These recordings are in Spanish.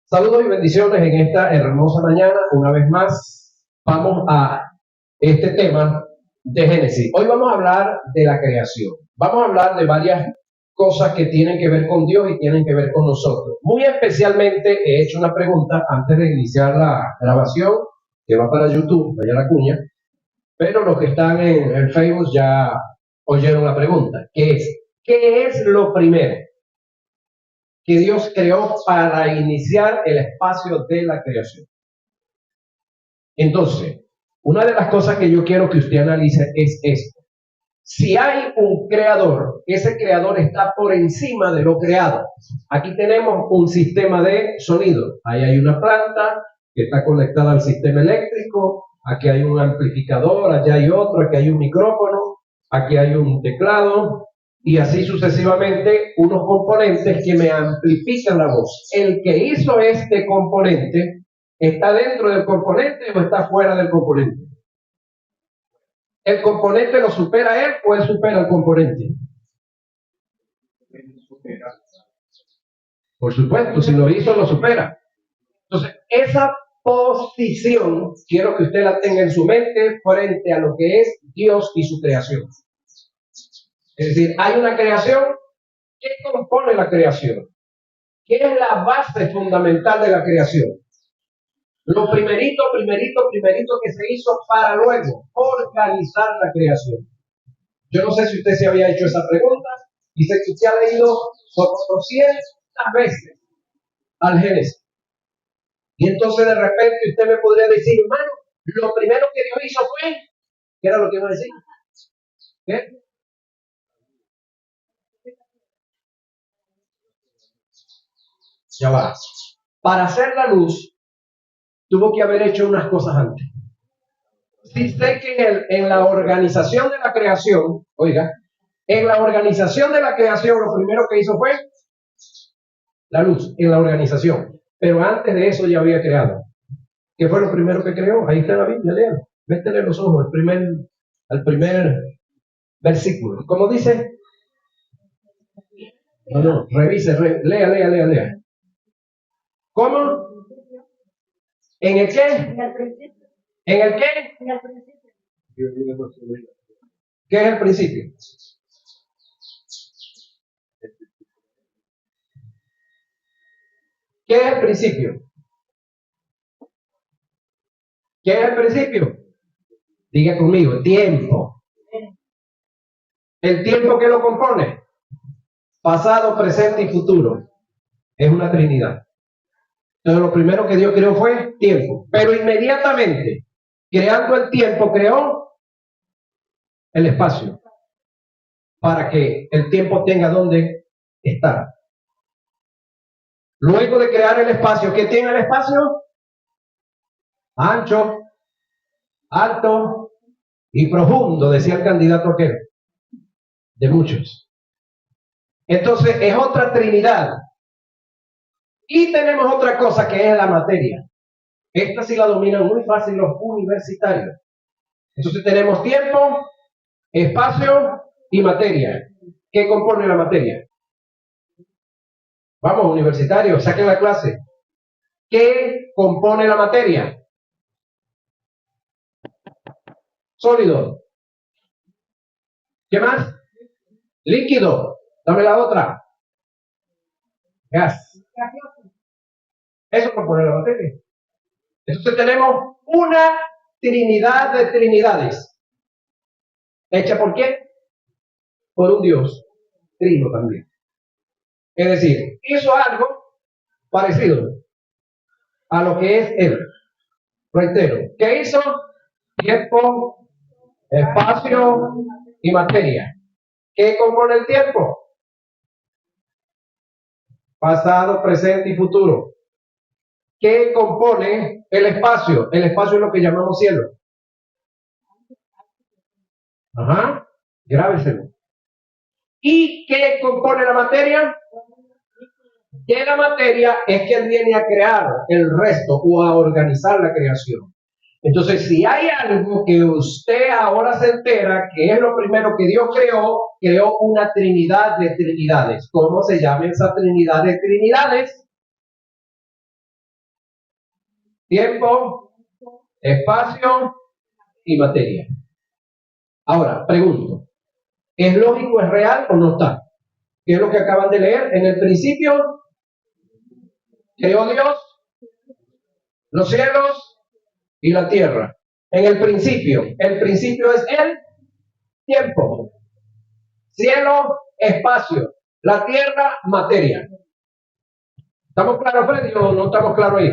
Saludos y bendiciones en esta hermosa mañana. Una vez más, vamos a este tema de Génesis. Hoy vamos a hablar de la creación. Vamos a hablar de varias cosas que tienen que ver con Dios y tienen que ver con nosotros. Muy especialmente he hecho una pregunta antes de iniciar la grabación, que va para YouTube, vaya la cuña, pero los que están en el Facebook ya oyeron la pregunta, que es, ¿qué es lo primero que Dios creó para iniciar el espacio de la creación? Entonces, una de las cosas que yo quiero que usted analice es esto. Si hay un creador, ese creador está por encima de lo creado. Aquí tenemos un sistema de sonido. Ahí hay una planta que está conectada al sistema eléctrico. Aquí hay un amplificador, allá hay otro, aquí hay un micrófono, aquí hay un teclado, y así sucesivamente unos componentes que me amplifican la voz. El que hizo este componente, ¿está dentro del componente o está fuera del componente? ¿El componente lo supera él o él supera el componente? Por supuesto, si lo hizo, lo supera. Entonces, esa posición quiero que usted la tenga en su mente frente a lo que es Dios y su creación. Es decir, hay una creación. ¿Qué compone la creación? ¿Qué es la base fundamental de la creación? Lo primerito que se hizo para luego organizar la creación. Yo no sé si usted se había hecho esa pregunta y sé que usted ha leído como 200 veces al Génesis. Y entonces de repente usted me podría decir, hermano, lo primero que Dios hizo fue, ¿qué era lo que iba a decir? ¿Qué? Ya va. Para hacer la luz, tuvo que haber hecho unas cosas antes. Sí sé que en la organización de la creación, oiga, en la organización de la creación lo primero que hizo fue la luz, en la organización. Pero antes de eso ya había creado. ¿Qué fue lo primero que creó? Ahí está la Biblia, léalo. Métele los ojos al primer versículo. ¿Cómo dice? No, revise, lea. ¿Cómo? ¿En el qué? ¿En el qué? ¿Qué es el principio? ¿Qué es el principio? ¿Qué es el principio? Diga conmigo, tiempo. ¿El tiempo que lo compone? Pasado, presente y futuro. Es una trinidad. Entonces lo primero que Dios creó fue tiempo. Pero inmediatamente, creando el tiempo, creó el espacio. Para que el tiempo tenga donde estar. Luego de crear el espacio, ¿qué tiene el espacio? Ancho, alto y profundo, decía el candidato aquel, de muchos. Entonces es otra trinidad. Y tenemos otra cosa que es la materia. Esta sí la dominan muy fácil los universitarios. Entonces tenemos tiempo, espacio y materia. ¿Qué compone la materia? Vamos, universitarios, saquen la clase. ¿Qué compone la materia? Sólido. ¿Qué más? Líquido. Dame la otra. Gas. Eso compone la materia. Entonces tenemos una trinidad de trinidades. ¿Hecha por quién? Por un Dios trino también. Es decir, hizo algo parecido a lo que es Él. Reitero, ¿qué hizo? Tiempo, espacio y materia. ¿Qué compone el tiempo? Pasado, presente y futuro. ¿Qué compone el espacio? El espacio es lo que llamamos cielo. Ajá, grábeselo. ¿Y qué compone la materia? De la materia es que él viene a crear el resto o a organizar la creación. Entonces, si hay algo que usted ahora se entera que es lo primero que Dios creó una trinidad de trinidades. ¿Cómo se llama esa trinidad de trinidades? Tiempo, espacio y materia. Ahora, pregunto, ¿es lógico, es real o no está? ¿Qué es lo que acaban de leer? En el principio, creó Dios los cielos y la tierra. En el principio es el tiempo. Cielo, espacio. La tierra, materia. ¿Estamos claros, Freddy, o no estamos claros ahí?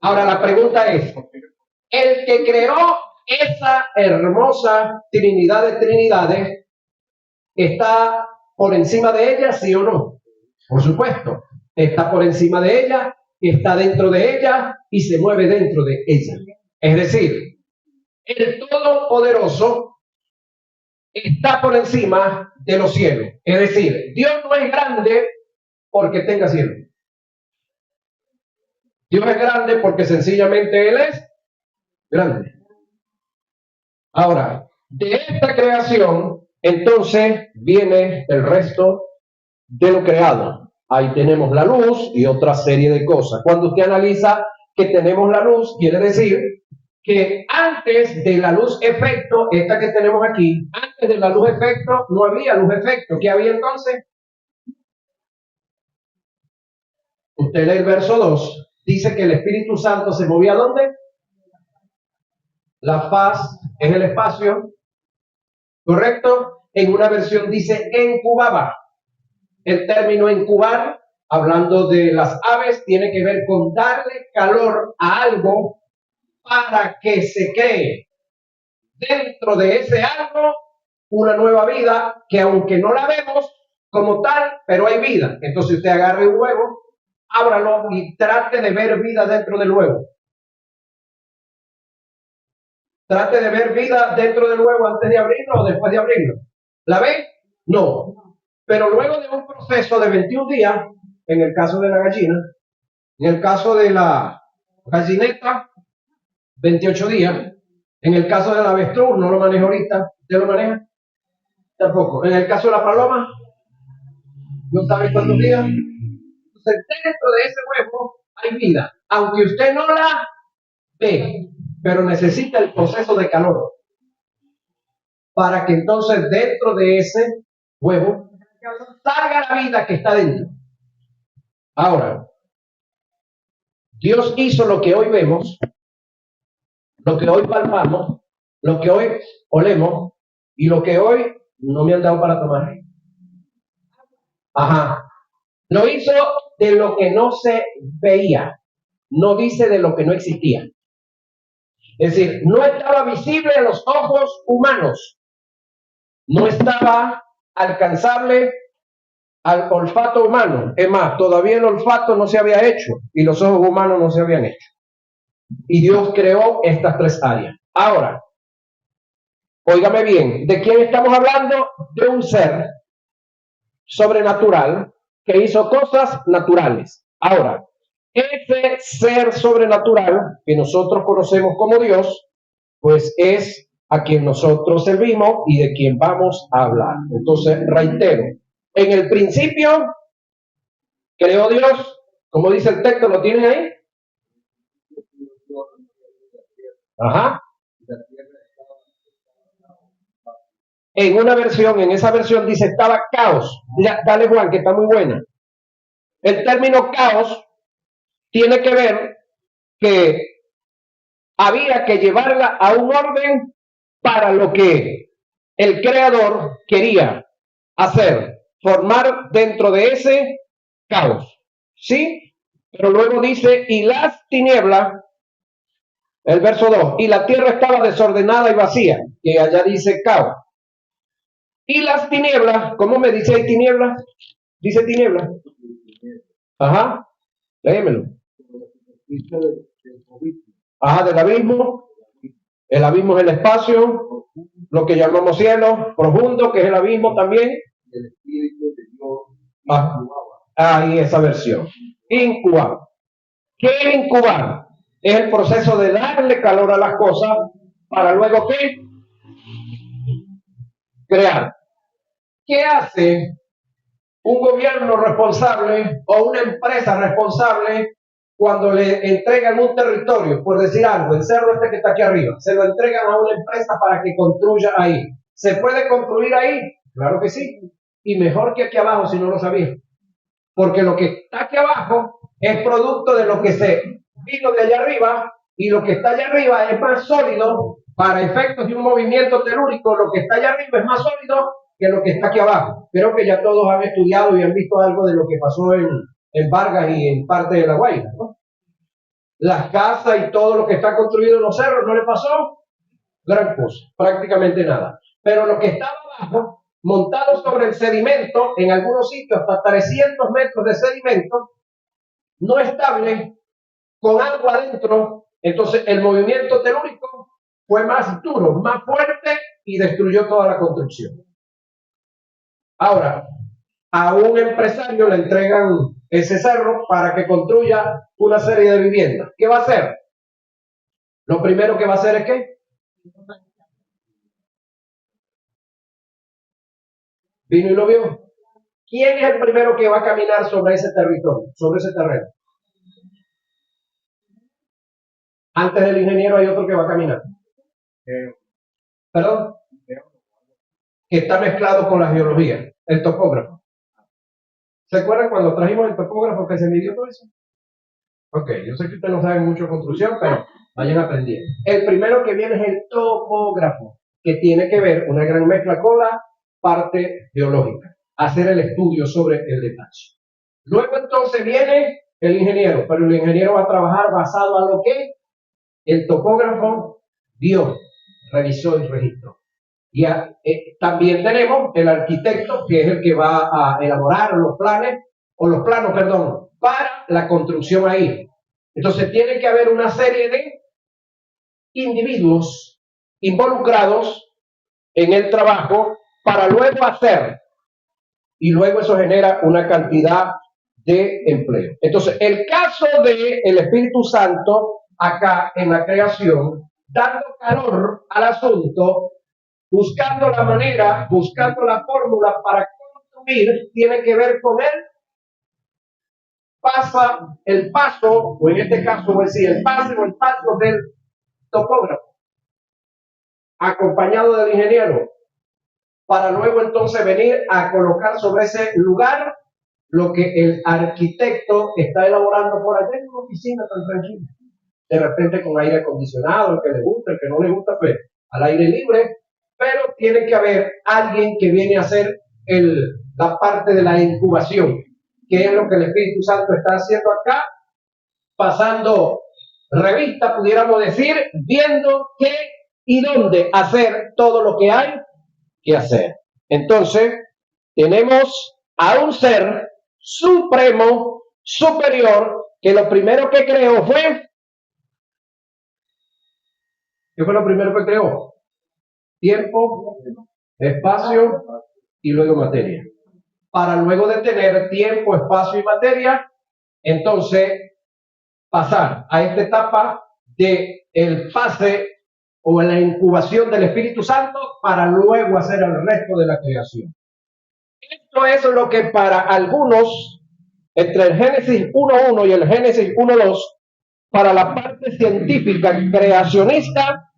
Ahora la pregunta es, el que creó esa hermosa Trinidad de Trinidades, ¿está por encima de ella, sí o no? Por supuesto, está por encima de ella, está dentro de ella y se mueve dentro de ella. Es decir, el Todopoderoso está por encima de los cielos. Es decir, Dios no es grande porque tenga cielo. Dios es grande porque sencillamente Él es grande. Ahora, de esta creación, entonces viene el resto de lo creado. Ahí tenemos la luz y otra serie de cosas. Cuando usted analiza que tenemos la luz, quiere decir que antes de la luz efecto, esta que tenemos aquí, antes de la luz efecto, no había luz efecto. ¿Qué había entonces? Usted lee el verso 2, dice que el Espíritu Santo se movía ¿dónde? La faz es el espacio, ¿correcto? En una versión dice incubaba. El término incubar, hablando de las aves, tiene que ver con darle calor a algo para que se cree dentro de ese algo una nueva vida que aunque no la vemos como tal, pero hay vida. Entonces usted agarre un huevo, ábralo y trate de ver vida dentro del huevo. Trate de ver vida dentro del huevo antes de abrirlo o después de abrirlo. ¿La ve? No. Pero luego de un proceso de 21 días, en el caso de la gallina, en el caso de la gallineta, 28 días, en el caso del avestruz, no lo manejo ahorita, ¿usted lo maneja? Tampoco. En el caso de la paloma, no sabe cuántos días. Entonces, dentro de ese huevo hay vida, aunque usted no la ve, pero necesita el proceso de calor para que entonces dentro de ese huevo salga la vida que está dentro. Ahora, Dios hizo lo que hoy vemos, lo que hoy palpamos, lo que hoy olemos y lo que hoy no me han dado para tomar. Ajá. Lo hizo de lo que no se veía, no dice de lo que no existía. Es decir, no estaba visible a los ojos humanos, no estaba alcanzable al olfato humano. Es más, todavía el olfato no se había hecho y los ojos humanos no se habían hecho. Y Dios creó estas tres áreas. Ahora, óigame bien, ¿de quién estamos hablando? De un ser sobrenatural que hizo cosas naturales. Ahora, ese ser sobrenatural que nosotros conocemos como Dios, pues es a quien nosotros servimos y de quien vamos a hablar. Entonces, reitero, en el principio creó Dios, como dice el texto, ¿lo tienen ahí? Ajá. En una versión, en esa versión dice estaba caos. Dale Juan, que está muy buena. El término caos tiene que ver que había que llevarla a un orden para lo que el creador quería hacer, formar dentro de ese caos. ¿Sí? Pero luego dice, y las tinieblas, el verso 2, y la tierra estaba desordenada y vacía, que allá dice caos. Y las tinieblas, ¿cómo me dice ahí tinieblas? Dice tinieblas. Ajá, léemelo. Ajá, del abismo. El abismo es el espacio, lo que llamamos cielo profundo, que es el abismo también. Ahí esa versión. Incubar. ¿Qué es incubar? Es el proceso de darle calor a las cosas para luego ¿qué? Crear. ¿Qué hace un gobierno responsable o una empresa responsable cuando le entregan un territorio, por decir algo, el cerro este que está aquí arriba, se lo entregan a una empresa para que construya ahí. ¿Se puede construir ahí? Claro que sí. Y mejor que aquí abajo, si no lo sabía. Porque lo que está aquí abajo es producto de lo que se vino de allá arriba, y lo que está allá arriba es más sólido para efectos de un movimiento telúrico. Lo que está allá arriba es más sólido que lo que está aquí abajo. Creo que ya todos han estudiado y han visto algo de lo que pasó en Vargas y en parte de La Guaira, ¿no? Las casas y todo lo que está construido en los cerros, ¿no le pasó? Gran cosa, prácticamente nada. Pero lo que estaba abajo, montado sobre el sedimento, en algunos sitios hasta 300 metros de sedimento, no estable, con agua adentro, entonces el movimiento telúrico fue más duro, más fuerte y destruyó toda la construcción. Ahora, a un empresario le entregan ese cerro para que construya una serie de viviendas. ¿Qué va a hacer? Lo primero que va a hacer es ¿qué? Vino y lo vio. ¿Quién es el primero que va a caminar sobre ese territorio, sobre ese terreno? Antes del ingeniero hay otro que va a caminar. ¿Perdón? Que está mezclado con la geología, el topógrafo. ¿Se acuerdan cuando trajimos el topógrafo que se midió todo eso? Ok, yo sé que ustedes no saben mucho de construcción, pero vayan aprendiendo. El primero que viene es el topógrafo, que tiene que ver una gran mezcla con la parte geológica, hacer el estudio sobre el detalle. Luego entonces viene el ingeniero, pero el ingeniero va a trabajar basado a lo que el topógrafo vio, revisó y registró. Y también tenemos el arquitecto, que es el que va a elaborar los planos, para la construcción ahí. Entonces tiene que haber una serie de individuos involucrados en el trabajo para luego hacer, y luego eso genera una cantidad de empleo. Entonces, el caso del Espíritu Santo acá en la creación, dando calor al asunto, buscando la manera, buscando la fórmula para construir, tiene que ver con él. El paso, o en este caso voy a decir el paso del topógrafo, acompañado del ingeniero, para luego entonces venir a colocar sobre ese lugar lo que el arquitecto está elaborando por allá en una oficina tan tranquila. De repente con aire acondicionado, el que le gusta, el que no le gusta, pues al aire libre, pero tiene que haber alguien que viene a hacer la parte de la incubación, que es lo que el Espíritu Santo está haciendo acá, pasando revista, pudiéramos decir, viendo qué y dónde hacer todo lo que hay que hacer. Entonces, tenemos a un ser supremo, superior, que lo primero que creó fue... ¿Qué fue lo primero que creó? Tiempo, espacio y luego materia. Para luego de tener tiempo, espacio y materia, entonces pasar a esta etapa de el fase o la incubación del Espíritu Santo para luego hacer el resto de la creación. Esto es lo que para algunos, entre el Génesis 1.1 y el Génesis 1.2, para la parte científica creacionista,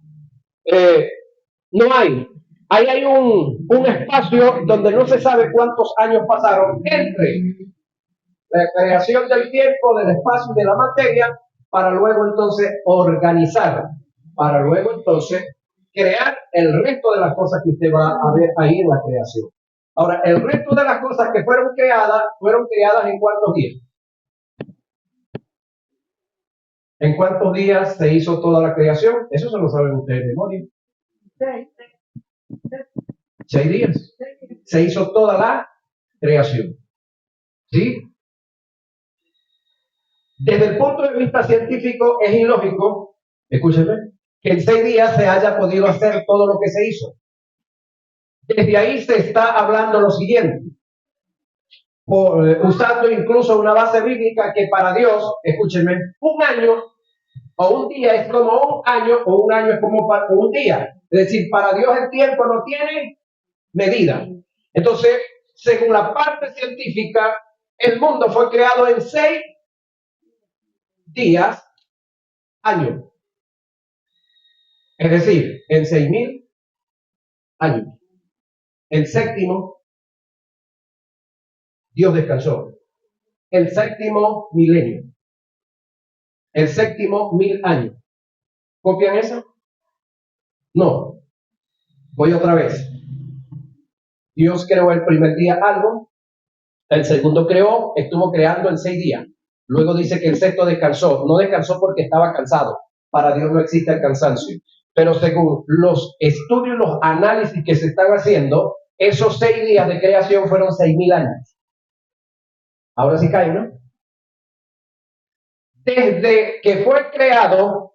no hay. Ahí hay un espacio donde no se sabe cuántos años pasaron entre la creación del tiempo, del espacio y de la materia, para luego entonces organizar, para luego entonces crear el resto de las cosas que usted va a ver ahí en la creación. Ahora, el resto de las cosas que fueron creadas ¿en cuántos días? ¿En cuántos días se hizo toda la creación? Eso se lo saben ustedes de memoria. 6 días. Se hizo toda la creación. ¿Sí? Desde el punto de vista científico es ilógico, escúchenme, que en 6 días se haya podido hacer todo lo que se hizo. Desde ahí se está hablando lo siguiente, usando incluso una base bíblica que para Dios, escúchenme, un año o un día es como un año o un año es como un día. Es decir, para Dios el tiempo no tiene medida. Entonces, según la parte científica, el mundo fue creado en 6 días, años. Es decir, en 6.000 años. El séptimo, Dios descansó. El séptimo milenio. El séptimo 1.000 años. ¿Copian eso? No. Voy otra vez. Dios creó el primer día algo, el segundo estuvo creando en 6 días. Luego dice que el sexto descansó. No descansó porque estaba cansado. Para Dios no existe el cansancio. Pero según los estudios, los análisis que se están haciendo, esos 6 días de creación fueron 6.000 años. Ahora sí cae, ¿no? Desde que fue creado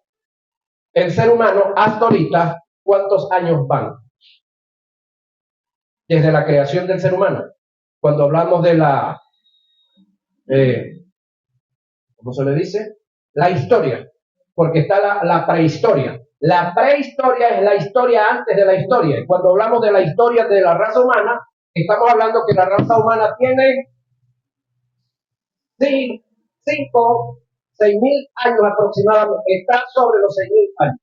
el ser humano hasta ahorita, ¿cuántos años van? Desde la creación del ser humano. Cuando hablamos de la, ¿cómo se le dice? La historia, porque está la prehistoria. La prehistoria es la historia antes de la historia. Y cuando hablamos de la historia de la raza humana, estamos hablando que la raza humana tiene 5, 6.000 años aproximadamente. Está sobre los 6.000 años.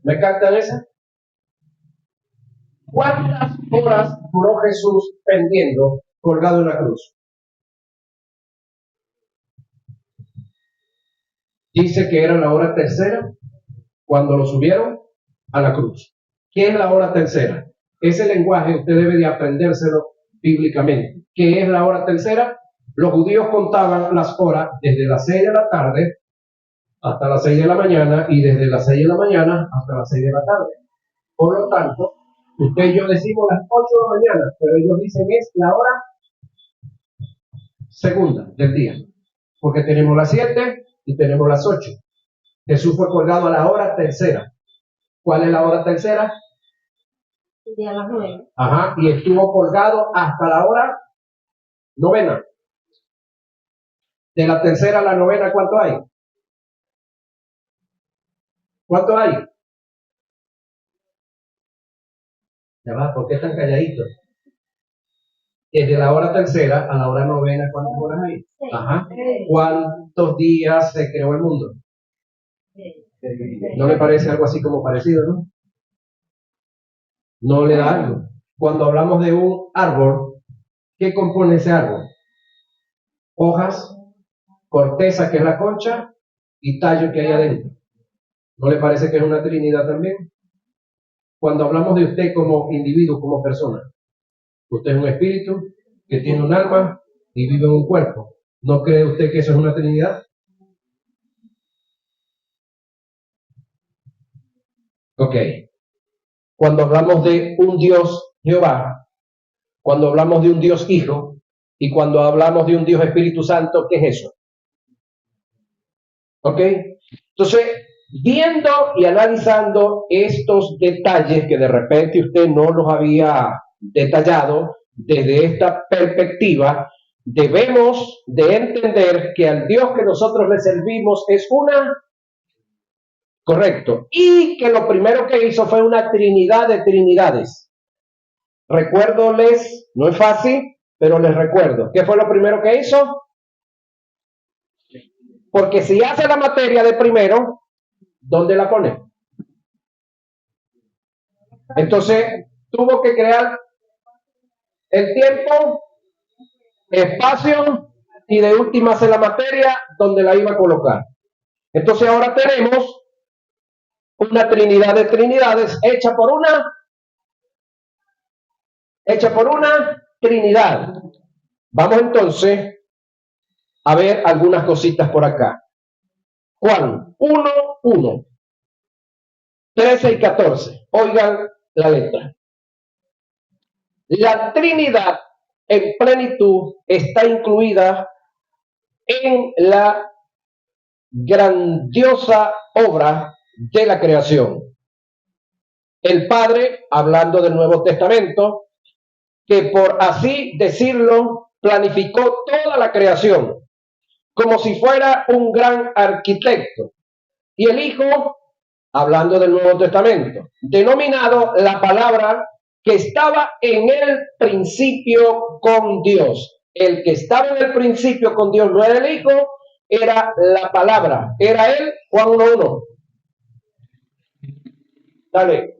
¿Me captan esa? ¿Cuántas horas duró Jesús pendiendo, colgado en la cruz? Dice que era la hora tercera cuando lo subieron a la cruz. ¿Qué es la hora tercera? Ese lenguaje usted debe de aprendérselo bíblicamente. ¿Qué es la hora tercera? Los judíos contaban las horas desde las 6 de la tarde hasta las 6 de la mañana y desde las 6 de la mañana hasta las 6 de la tarde. Por lo tanto, usted y yo decimos las 8 de la mañana, pero ellos dicen es la hora segunda del día, porque tenemos las 7 y tenemos las 8. Jesús fue colgado a la hora tercera. ¿Cuál es la hora tercera? El día a las 9. Ajá, y estuvo colgado hasta la hora novena. De la tercera a la novena, ¿cuánto hay? ¿Cuánto hay? Ya va, ¿por qué están calladitos? Desde la hora tercera a la hora novena, ¿cuántas horas hay? Ajá. ¿Cuántos días se creó el mundo? ¿No le parece algo así como parecido, no? No le da algo. Cuando hablamos de un árbol, ¿qué compone ese árbol? Hojas, corteza, que es la concha, y tallo que hay adentro. ¿No le parece que es una trinidad también? Cuando hablamos de usted como individuo, como persona, usted es un espíritu que tiene un alma y vive en un cuerpo. ¿No cree usted que eso es una trinidad? Ok. Cuando hablamos de un Dios Jehová, cuando hablamos de un Dios Hijo y cuando hablamos de un Dios Espíritu Santo, ¿qué es eso? Ok. Entonces, viendo y analizando estos detalles que de repente usted no los había detallado desde esta perspectiva, debemos de entender que al Dios que nosotros le servimos es correcto, y que lo primero que hizo fue una trinidad de trinidades. Recuérdoles, no es fácil, pero les recuerdo. ¿Qué fue lo primero que hizo? Porque si hace la materia de primero, ¿dónde la pone? Entonces, tuvo que crear el tiempo, espacio y de última hacer la materia donde la iba a colocar. Entonces ahora tenemos una trinidad de trinidades hecha por una trinidad. Vamos entonces a ver algunas cositas por acá. Juan 1:1, 13 y 14. Oigan la letra. La Trinidad en plenitud está incluida en la grandiosa obra de la creación. El Padre, hablando del Nuevo Testamento, que por así decirlo, planificó toda la creación, como si fuera un gran arquitecto. Y el Hijo, hablando del Nuevo Testamento, denominado la palabra que estaba en el principio con Dios. El que estaba en el principio con Dios no era el Hijo, era la palabra, era él, Juan 1:1. Dale.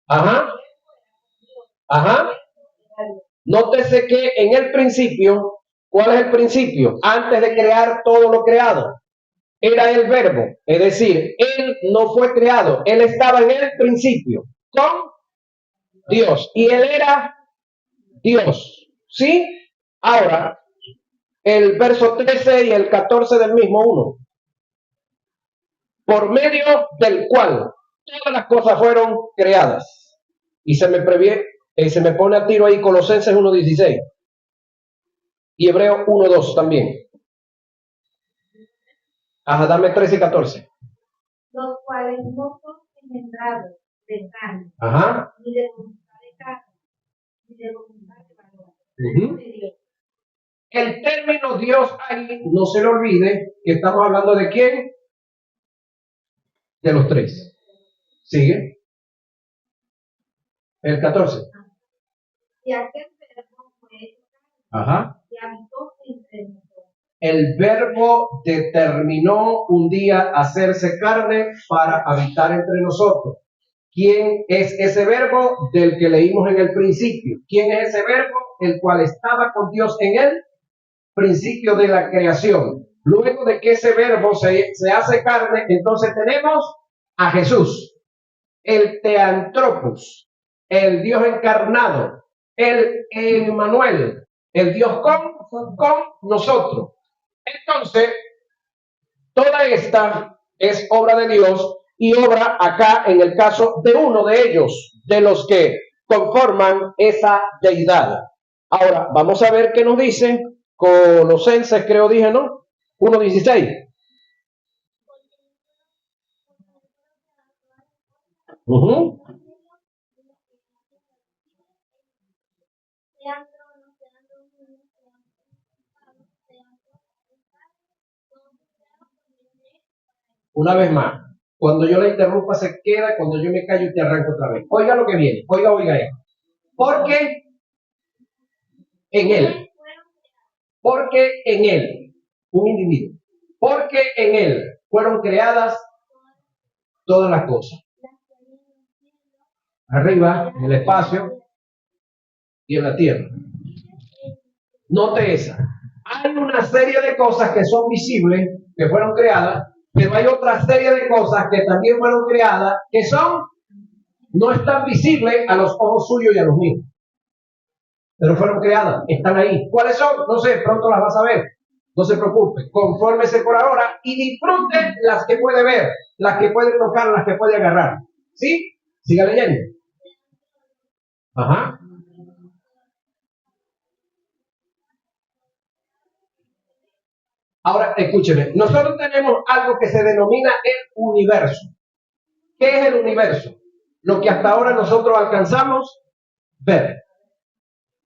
Ajá, ajá. Nótese que en el principio, ¿cuál es el principio? Antes de crear todo lo creado, era el verbo, es decir, él no fue creado, él estaba en el principio con Dios y él era Dios, ¿sí? Ahora, el verso 13 y el 14 del mismo 1, por medio del cual todas las cosas fueron creadas. Y se me pone a tiro ahí Colosenses 1:16 y Hebreo 1:2 también. Ajá, dame 13 y 14. Los cuales no son engendrados de carne, Ajá. ni de voluntad de carne, ni de voluntad de varón. El término Dios ahí, no se le olvide que estamos hablando de quién, de los tres. Sigue. El 14. Y aquel verbo fue Ajá. y habitó entre nosotros. El verbo determinó un día hacerse carne para habitar entre nosotros. ¿Quién es ese verbo del que leímos en el principio? ¿Quién es ese verbo? El cual estaba con Dios en el principio de la creación. Luego de que ese verbo se hace carne, entonces tenemos a Jesús, el Teantropos, el Dios encarnado, el Emmanuel, el Dios con nosotros. Entonces, toda esta es obra de Dios y obra acá en el caso de uno de ellos, de los que conforman esa deidad. Ahora, vamos a ver qué nos dice Colosenses, creo dije, ¿no? 1:16. Una vez más, cuando yo la interrumpa se queda, cuando yo me callo te arranco otra vez. Oiga lo que viene, oiga esto. Porque en él, un individuo, porque en él fueron creadas todas las cosas. Arriba, en el espacio y en la tierra. Note esa. Hay una serie de cosas que son visibles, que fueron creadas, pero hay otra serie de cosas que también fueron creadas, que no están visibles a los ojos suyos y a los míos. Pero fueron creadas, están ahí. ¿Cuáles son? No sé, pronto las vas a ver. No se preocupe, confórmese por ahora y disfrute las que puede ver, las que puede tocar, las que puede agarrar. ¿Sí? Siga leyendo. Ajá. Ahora, escúcheme, nosotros tenemos algo que se denomina el universo. ¿Qué es el universo? Lo que hasta ahora nosotros alcanzamos ver,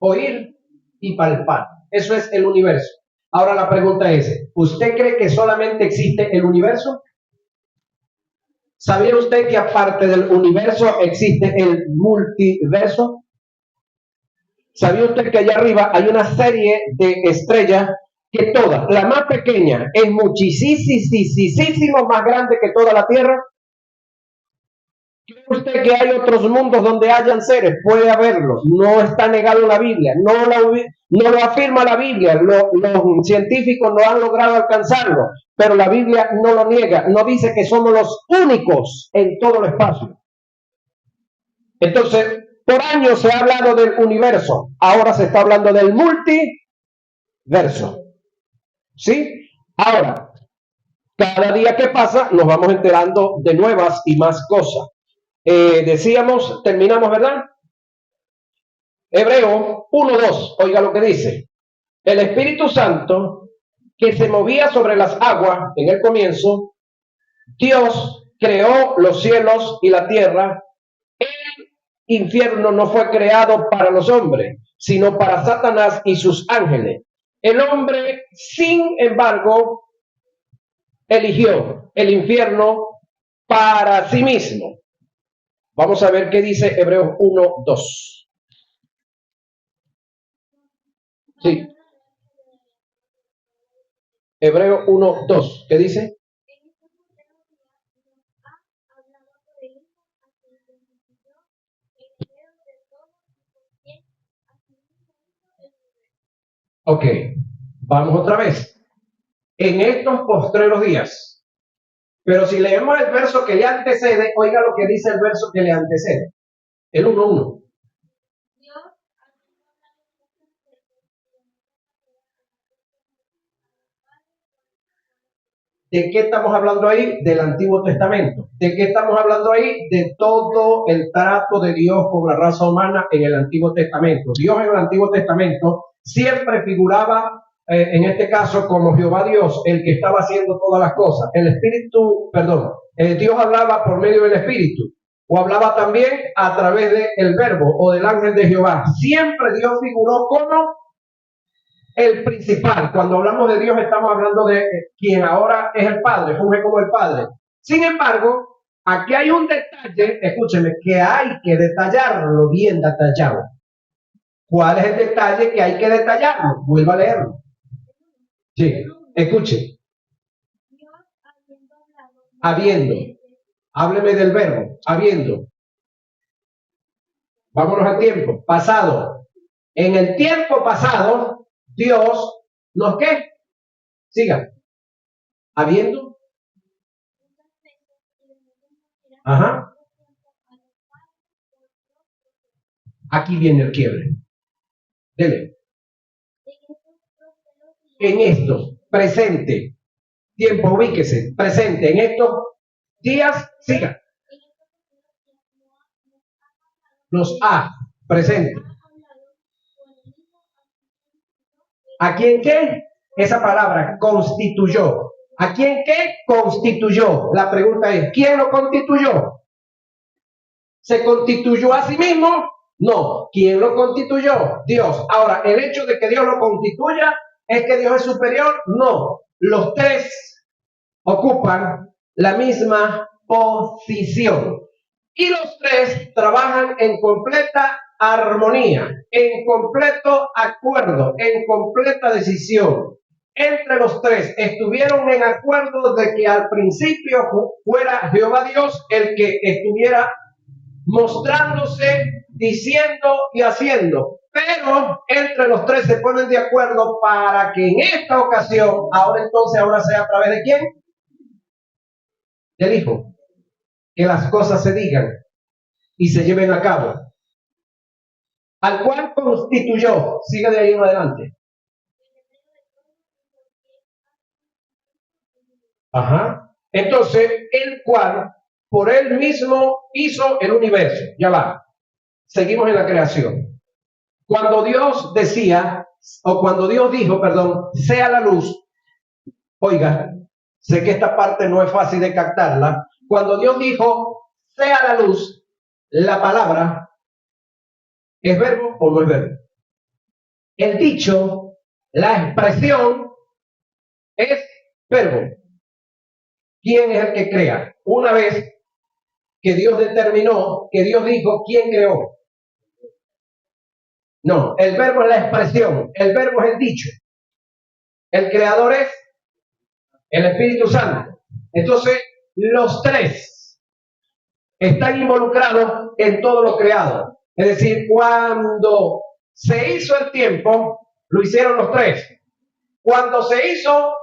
oír y palpar. Eso es el universo. Ahora la pregunta es, ¿usted cree que solamente existe el universo? ¿Sabía usted que aparte del universo existe el multiverso? ¿Sabía usted que allá arriba hay una serie de estrellas que todas, la más pequeña, es muchísimo más grande que toda la Tierra? ¿Cree usted que hay otros mundos donde hayan seres? Puede haberlos, no está negado en la Biblia, no lo afirma la Biblia, los científicos no han logrado alcanzarlo, pero la Biblia no lo niega, no dice que somos los únicos en todo el espacio. Entonces, por años se ha hablado del universo, ahora se está hablando del multiverso. ¿Sí? Ahora, cada día que pasa nos vamos enterando de nuevas y más cosas. Decíamos, terminamos, ¿verdad? Hebreo 1:2, oiga lo que dice. El Espíritu Santo que se movía sobre las aguas en el comienzo, Dios creó los cielos y la tierra. El infierno no fue creado para los hombres, sino para Satanás y sus ángeles. El hombre, sin embargo, eligió el infierno para sí mismo. Vamos a ver qué dice Hebreos 1:2. Sí. Hebreo 1:2. ¿Qué dice? Ok, vamos otra vez. En estos postreros días. Pero si leemos el verso que le antecede, oiga lo que dice el verso que le antecede. El 1:1. ¿De qué estamos hablando ahí? Del Antiguo Testamento. ¿De qué estamos hablando ahí? De todo el trato de Dios con la raza humana en el Antiguo Testamento. Dios en el Antiguo Testamento siempre figuraba, en este caso, como Jehová Dios, el que estaba haciendo todas las cosas. El Espíritu, perdón, Dios hablaba por medio del Espíritu, o hablaba también a través del Verbo o del ángel de Jehová. Siempre Dios figuró como el principal. Cuando hablamos de Dios estamos hablando de quien ahora es el Padre, funge como el Padre. Sin embargo, aquí hay un detalle, escúcheme, que hay que detallarlo bien detallado. ¿Cuál es el detalle que hay que detallarlo? Vuelva a leerlo. Sí, escuche. Habiendo. Hábleme del verbo. Habiendo. Vámonos al tiempo. Pasado. En el tiempo pasado, Dios nos ¿qué? Siga. Habiendo. Ajá. Aquí viene el quiebre. Dele. En esto, presente. Tiempo, ubíquese. Presente. En estos días, siga. Nos ha. Presente. ¿A quién qué? Esa palabra, constituyó. ¿A quién qué? Constituyó. La pregunta es, ¿quién lo constituyó? ¿Se constituyó a sí mismo? No. ¿Quién lo constituyó? Dios. Ahora, el hecho de que Dios lo constituya, ¿es que Dios es superior? No. Los tres ocupan la misma posición. Y los tres trabajan en completa armonía, en completo acuerdo, en completa decisión. Entre los tres estuvieron en acuerdo de que al principio fuera Jehová Dios el que estuviera mostrándose, diciendo y haciendo. Pero entre los tres se ponen de acuerdo para que en esta ocasión, ahora sea a través de ¿quién? Del Hijo. Que las cosas se digan y se lleven a cabo. Al cual constituyó, sigue de ahí en adelante. Ajá. Entonces, el cual por él mismo hizo el universo. Ya va. Seguimos en la creación. Cuando Dios decía, o cuando Dios dijo, perdón, sea la luz, oiga, sé que esta parte no es fácil de captarla. Cuando Dios dijo, sea la luz, la palabra, ¿es verbo o no es verbo? El dicho, la expresión, es verbo. ¿Quién es el que crea? Una vez que Dios determinó, que Dios dijo, ¿quién creó? No, el verbo es la expresión, el verbo es el dicho. El creador es el Espíritu Santo. Entonces, los tres están involucrados en todo lo creado. Es decir, cuando se hizo el tiempo, lo hicieron los tres. Cuando se hizo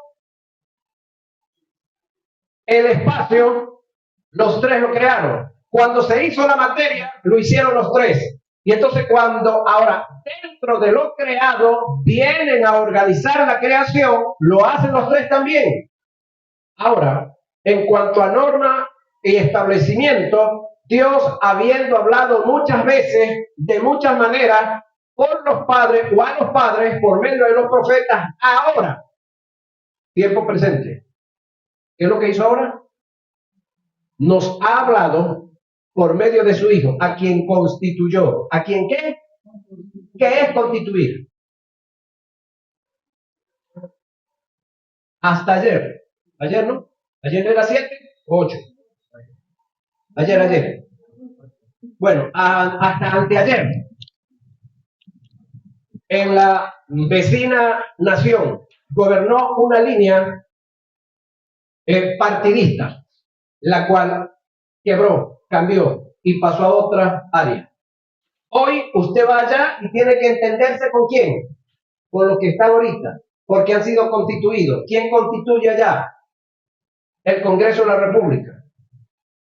el espacio, los tres lo crearon. Cuando se hizo la materia, lo hicieron los tres. Y entonces cuando ahora dentro de lo creado vienen a organizar la creación, lo hacen los tres también. Ahora, en cuanto a norma y establecimiento, Dios, habiendo hablado muchas veces, de muchas maneras, por los padres o a los padres, por medio de los profetas, ahora, tiempo presente. ¿Qué es lo que hizo ahora? Nos ha hablado por medio de su Hijo, a quien constituyó. ¿A quien qué? ¿Qué es constituir? Hasta ayer. ¿Ayer no? ¿Ayer no era 7 o 8? Ayer. Bueno, hasta anteayer. en la vecina nación gobernó una línea partidista, la cual quebró, cambió y pasó a otra área. Hoy usted va allá y tiene que entenderse con quién, con los que están ahorita, porque han sido constituidos. ¿Quién constituye allá? El Congreso de la República.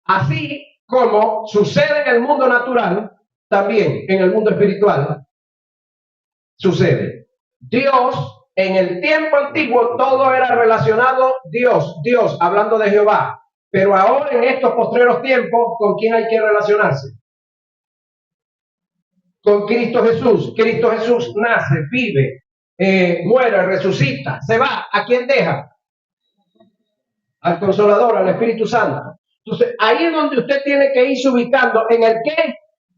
Así como sucede en el mundo natural, también en el mundo espiritual sucede. Dios, en el tiempo antiguo, todo era relacionado Dios, hablando de Jehová. Pero ahora, en estos postreros tiempos, ¿con quién hay que relacionarse? Con Cristo Jesús. Cristo Jesús nace, vive, muere, resucita, se va. ¿A quién deja? Al Consolador, al Espíritu Santo. Entonces, ahí es donde usted tiene que irse ubicando. ¿En el qué?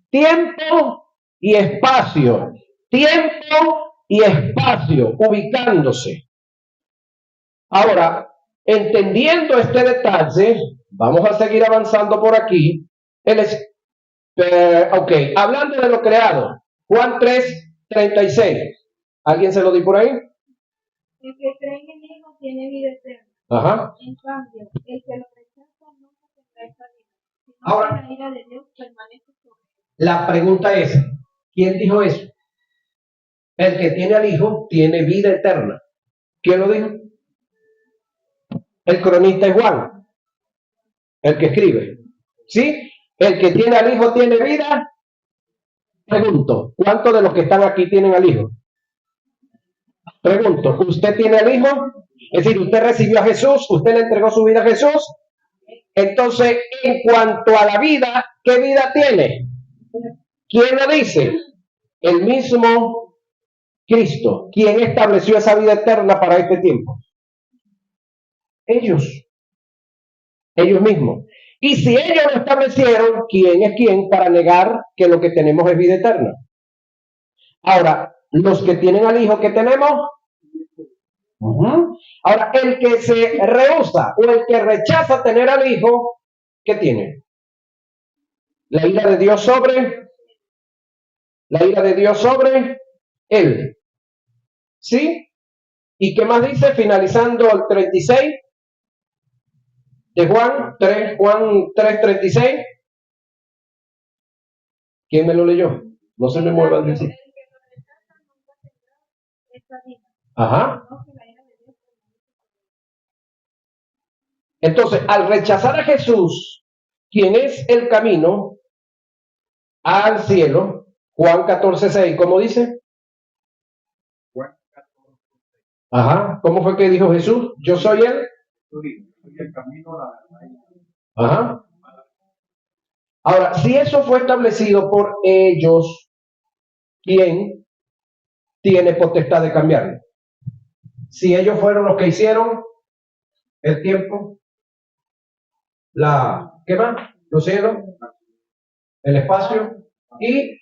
Tiempo y espacio. Tiempo y espacio, ubicándose. Ahora, entendiendo este detalle, vamos a seguir avanzando por aquí. Ok, hablando de lo creado, Juan 3:36. ¿Alguien se lo di por ahí? El que cree en el Hijo tiene vida eterna. Ajá. En cambio, el que lo rechaza nunca tendrá esa vida, sino Ahora, que la ira de Dios permanece sobre él. la pregunta es, ¿quién dijo eso? El que tiene al Hijo tiene vida eterna. ¿Quién lo dijo? El cronista es Juan, el que escribe. ¿Sí? El que tiene al Hijo tiene vida. Pregunto, ¿cuántos de los que están aquí tienen al Hijo? Pregunto, ¿usted tiene al Hijo? Es decir, usted recibió a Jesús, usted le entregó su vida a Jesús. Entonces, en cuanto a la vida, ¿qué vida tiene? ¿Quién lo dice? El mismo Cristo. ¿Quién estableció esa vida eterna para este tiempo? Ellos mismos. Y si ellos lo establecieron, ¿quién es quién para negar que lo que tenemos es vida eterna? Ahora, los que tienen al Hijo, ¿qué tenemos? Ahora, el que se rehúsa o el que rechaza tener al Hijo, ¿qué tiene? La ira de Dios sobre él. ¿Sí? ¿Y qué más dice? Finalizando el 36 de Juan 3:36. ¿Quién me lo leyó? No se me muevan de sí. Ajá. Entonces, al rechazar a Jesús, quien es el camino al cielo, Juan 14:6, ¿cómo dice? Ajá. ¿Cómo fue que dijo Jesús? Yo soy él. Soy el camino, la verdad. Ajá. Ahora, si eso fue establecido por ellos, ¿quién tiene potestad de cambiarlo? Si ellos fueron los que hicieron el tiempo, ¿qué más? Los cielos, el espacio y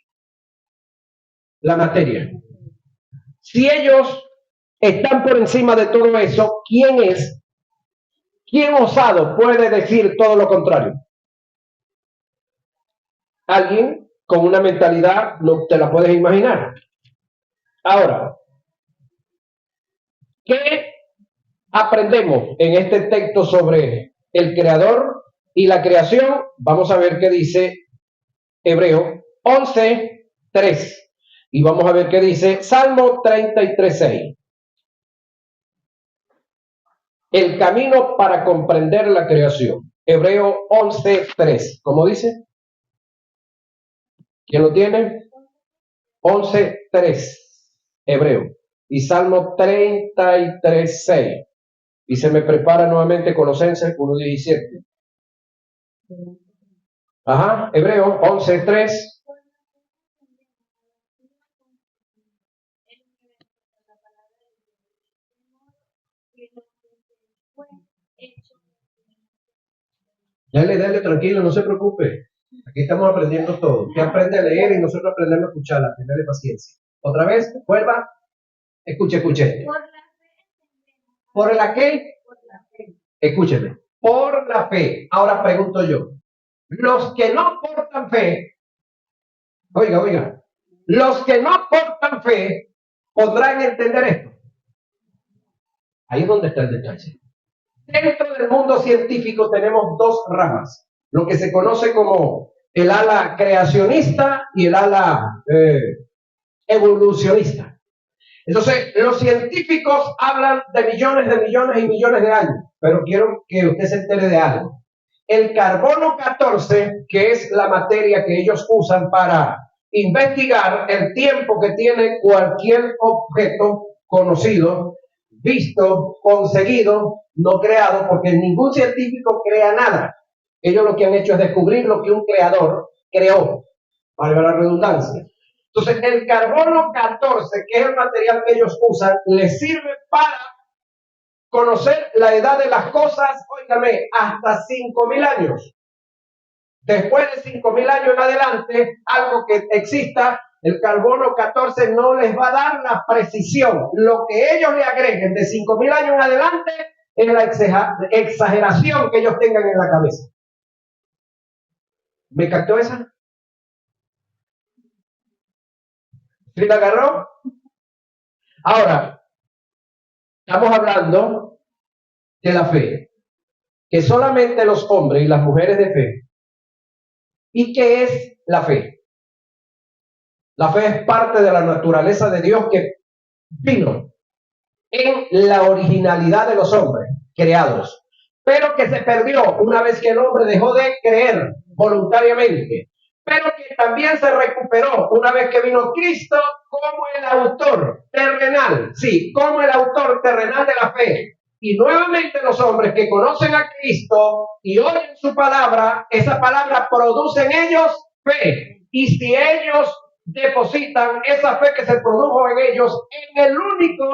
la materia. Si ellos están por encima de todo eso, ¿quién osado puede decir todo lo contrario? Alguien con una mentalidad, no te la puedes imaginar. Ahora, ¿qué aprendemos en este texto sobre el creador y la creación? Vamos a ver qué dice Hebreo 11:3 y vamos a ver qué dice Salmo 33:6. El camino para comprender la creación. Hebreo 11:3. ¿Cómo dice? ¿Quién lo tiene? 11:3. Hebreo. Y Salmo 33:6. Y se me prepara nuevamente Colosenses 1:17. Ajá, Hebreo 11:3. Dale, tranquilo, no se preocupe. Aquí estamos aprendiendo todo. Usted aprende a leer y nosotros aprendemos a escucharla. Tenle paciencia. Otra vez, vuelva. Escuche. ¿Por la qué? Escúcheme. Por la fe. Ahora pregunto yo. Los que no portan fe, oiga, los que no portan fe, podrán entender esto. Ahí es donde está el detalle. Dentro del mundo científico tenemos dos ramas, lo que se conoce como el ala creacionista y el ala evolucionista. Entonces, los científicos hablan de millones y millones de años, pero quiero que usted se entere de algo. El carbono 14, que es la materia que ellos usan para investigar el tiempo que tiene cualquier objeto conocido, visto, conseguido, no creado, porque ningún científico crea nada. Ellos lo que han hecho es descubrir lo que un creador creó, valga la redundancia. Entonces, el carbono 14, que es el material que ellos usan, les sirve para conocer la edad de las cosas, óigame, hasta 5.000 años. Después de 5.000 años en adelante, algo que exista, el carbono 14 no les va a dar la precisión. Lo que ellos le agreguen de 5.000 años en adelante es la exageración que ellos tengan en la cabeza. ¿Me captó esa? ¿Sí la agarró? Ahora, estamos hablando de la fe, que solamente los hombres y las mujeres de fe. ¿Y qué es la fe? La fe es parte de la naturaleza de Dios que vino en la originalidad de los hombres creados, pero que se perdió una vez que el hombre dejó de creer voluntariamente, pero que también se recuperó una vez que vino Cristo como el autor terrenal, sí, como el autor terrenal de la fe. Y nuevamente los hombres que conocen a Cristo y oyen su palabra, esa palabra produce en ellos fe. Y si ellos depositan esa fe que se produjo en ellos en el único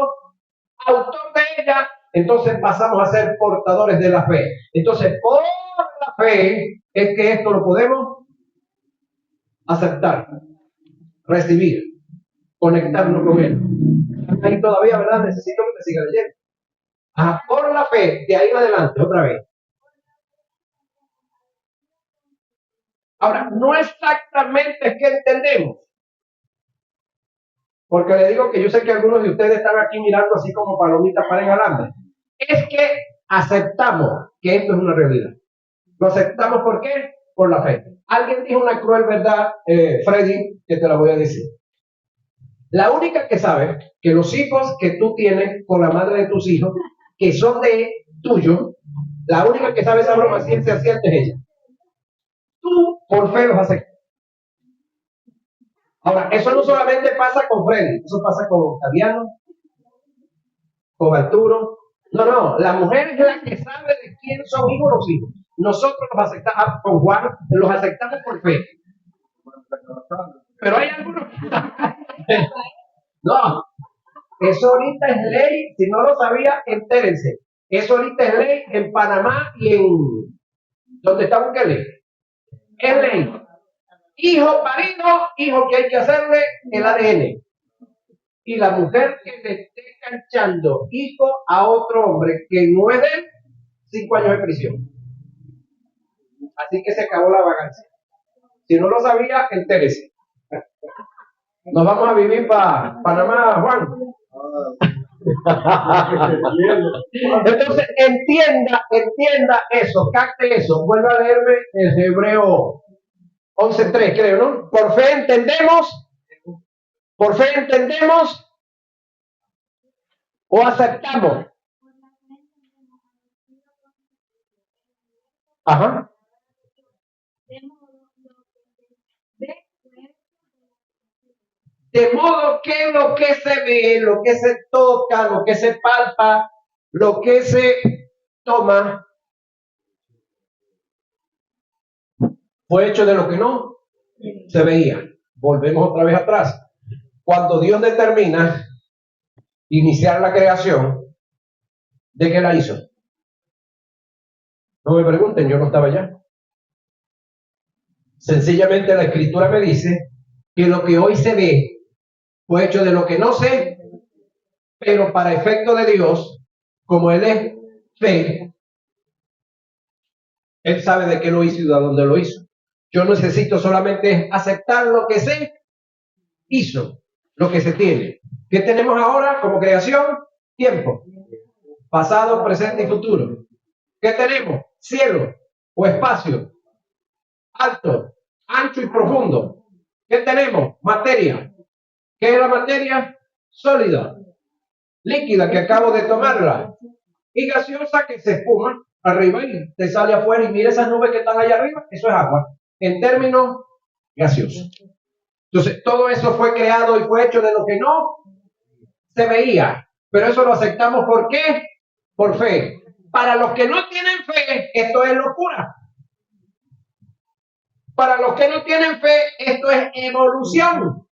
autor de ella, entonces pasamos a ser portadores de la fe. Entonces, por la fe es que esto lo podemos aceptar, recibir, conectarnos con él. Ahí todavía, ¿verdad? Necesito que me siga leyendo. Por la fe, de ahí en adelante, otra vez. Ahora, no exactamente es que entendemos, porque le digo que yo sé que algunos de ustedes están aquí mirando así como palomitas para el alambre. Es que aceptamos que esto es una realidad. ¿Lo aceptamos por qué? Por la fe. Alguien dijo una cruel verdad, Freddy, que te la voy a decir. La única que sabe que los hijos que tú tienes con la madre de tus hijos, que son de tuyo, la única que sabe esa broma ciencia cierta es ella. Tú por fe los aceptas. Ahora, eso no solamente pasa con Freddy, eso pasa con Octaviano, con Arturo. No, la mujer es la que sabe de quién son hijos los hijos. Nosotros los aceptamos, con Juan, los aceptamos por fe. Pero hay algunos. No, eso ahorita es ley. Si no lo sabía, entérense. Eso ahorita es ley en Panamá y en donde está Bukele. Es ley. Hijo parido, hijo que hay que hacerle el ADN. Y la mujer que le esté canchando hijo a otro hombre que no es de él, 5 años de prisión. Así que se acabó la vagancia. Si no lo sabía, entérese. Nos vamos a vivir para Panamá, Juan. Entonces, entienda eso, capte eso. Vuelva a leerme el Hebreo 11:3, creo, ¿no? Por fe entendemos o aceptamos. Ajá. De modo que lo que se ve, lo que se toca, lo que se palpa, lo que se toma, fue hecho de lo que no se veía. Volvemos otra vez atrás. Cuando Dios determina iniciar la creación, ¿de qué la hizo? No me pregunten, yo no estaba allá. Sencillamente la Escritura me dice que lo que hoy se ve fue hecho de lo que no sé, pero para efecto de Dios, como Él es fe, Él sabe de qué lo hizo y de dónde lo hizo. Yo necesito solamente aceptar lo que se hizo, lo que se tiene. ¿Qué tenemos ahora como creación? Tiempo. Pasado, presente y futuro. ¿Qué tenemos? Cielo o espacio. Alto, ancho y profundo. ¿Qué tenemos? Materia. ¿Qué es la materia? Sólida, líquida, que acabo de tomarla, y gaseosa, que se espuma arriba y te sale afuera, y mira esas nubes que están allá arriba, eso es agua, en términos gaseosos. Entonces, todo eso fue creado y fue hecho de lo que no se veía, pero eso lo aceptamos. ¿Por qué? Por fe. Para los que no tienen fe, esto es locura. Para los que no tienen fe, esto es evolución.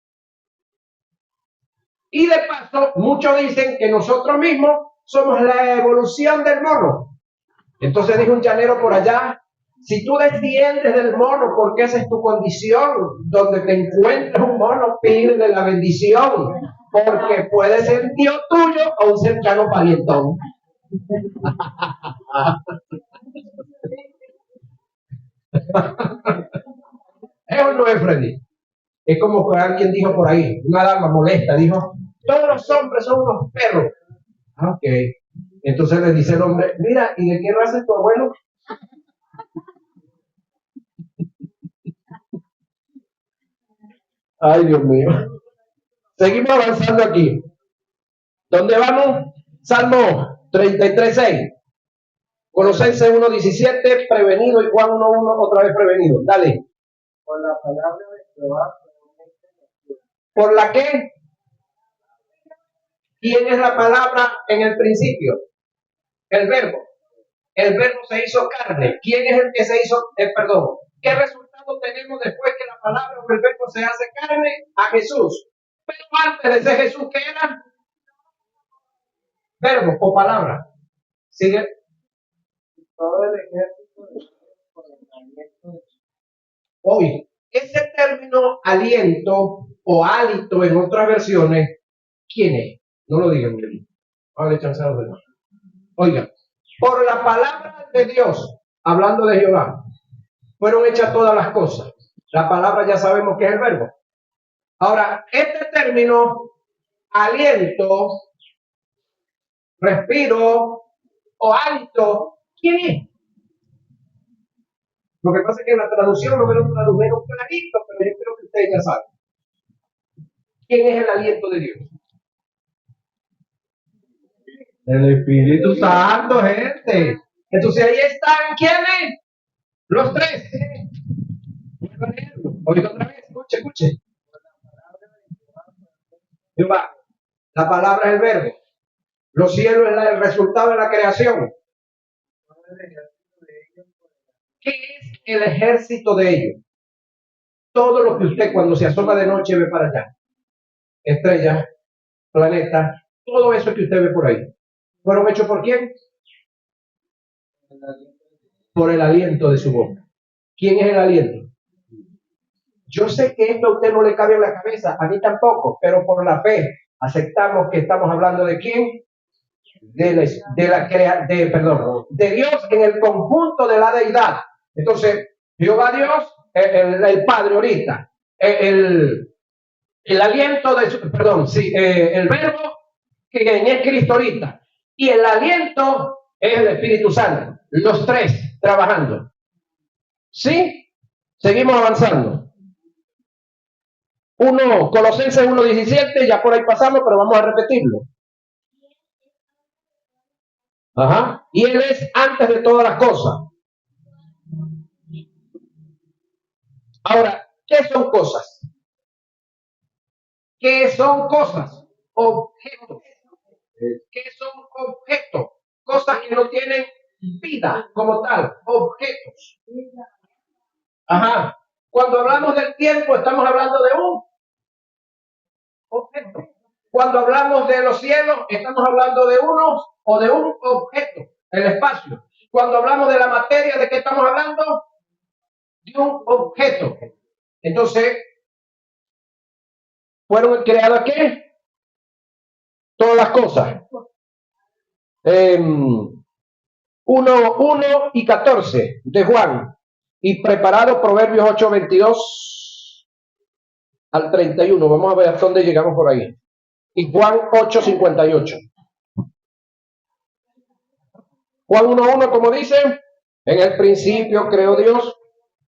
Y de paso, muchos dicen que nosotros mismos somos la evolución del mono. Entonces dijo un llanero por allá: si tú desciendes del mono, porque esa es tu condición, donde te encuentres un mono, pídele la bendición, porque puede ser tío tuyo o un cercano parientón. ¿Es o no es, Freddy? Es como que alguien dijo por ahí, una dama molesta, dijo: todos los hombres son unos perros. Ah, ok. Entonces le dice el hombre: mira, ¿y de qué raza es tu abuelo? Ay, Dios mío. Seguimos avanzando aquí. ¿Dónde vamos? Salmo 33:6. Colosenses 1:17, prevenido, y Juan 1:1, otra vez prevenido. Dale. Por la palabra de Jehová. ¿Por la qué? ¿Quién es la palabra en el principio? El verbo. El verbo se hizo carne. ¿Quién es el que se hizo? Perdón. ¿Qué resultado tenemos después que la palabra o el verbo se hace carne? A Jesús. Pero antes de ser Jesús, ¿qué era? Verbo o palabra. ¿Sigue? Todo el ejército por el aliento. Hoy, ese término aliento o hálito en otras versiones, ¿quién es? No lo digan, bien. Vale, chance a los demás. Oigan, por la palabra de Dios, hablando de Jehová, fueron hechas todas las cosas. La palabra ya sabemos que es el verbo. Ahora, este término, aliento, respiro o hálito, ¿quién es? Lo que pasa es que en la traducción no me lo tradujeron clarito, pero yo creo que ustedes ya saben. ¿Quién es el aliento de Dios? El Espíritu Santo, gente. Entonces ahí están, ¿quiénes? Los tres. Oiga otra vez, escuche. Jehová, la palabra es el verbo. Los cielos es el resultado de la creación. ¿Qué es el ejército de ellos? Todo lo que usted cuando se asoma de noche ve para allá. Estrellas, planetas, todo eso que usted ve por ahí. ¿Fueron hechos por quién? Por el aliento de su boca. ¿Quién es el aliento? Yo sé que esto a usted no le cabe en la cabeza, a mí tampoco, pero por la fe aceptamos que estamos hablando de quién, de Dios en el conjunto de la deidad. Entonces, Jehová Dios, el Padre ahorita, el aliento de su, el verbo que es Cristo ahorita, y el aliento es el Espíritu Santo, los tres trabajando. ¿Sí? Seguimos avanzando. Colosenses 1:17, ya por ahí pasamos, pero vamos a repetirlo. Ajá. Y Él es antes de todas las cosas. Ahora, ¿qué son cosas? ¿Qué son cosas? Objetos. ¿Qué son objetos? Cosas que no tienen vida como tal, objetos. Ajá. Cuando hablamos del tiempo, estamos hablando de un objeto. Cuando hablamos de los cielos, estamos hablando de unos o de un objeto, el espacio. Cuando hablamos de la materia, ¿de qué estamos hablando? De un objeto. Entonces, ¿fueron creadas qué? Todas las cosas. 1:14 de Juan. Y preparado Proverbios 8:22 al 31. Vamos a ver hasta dónde llegamos por ahí. y Juan 8:58. Juan 1:1, como dice, en el principio creó Dios.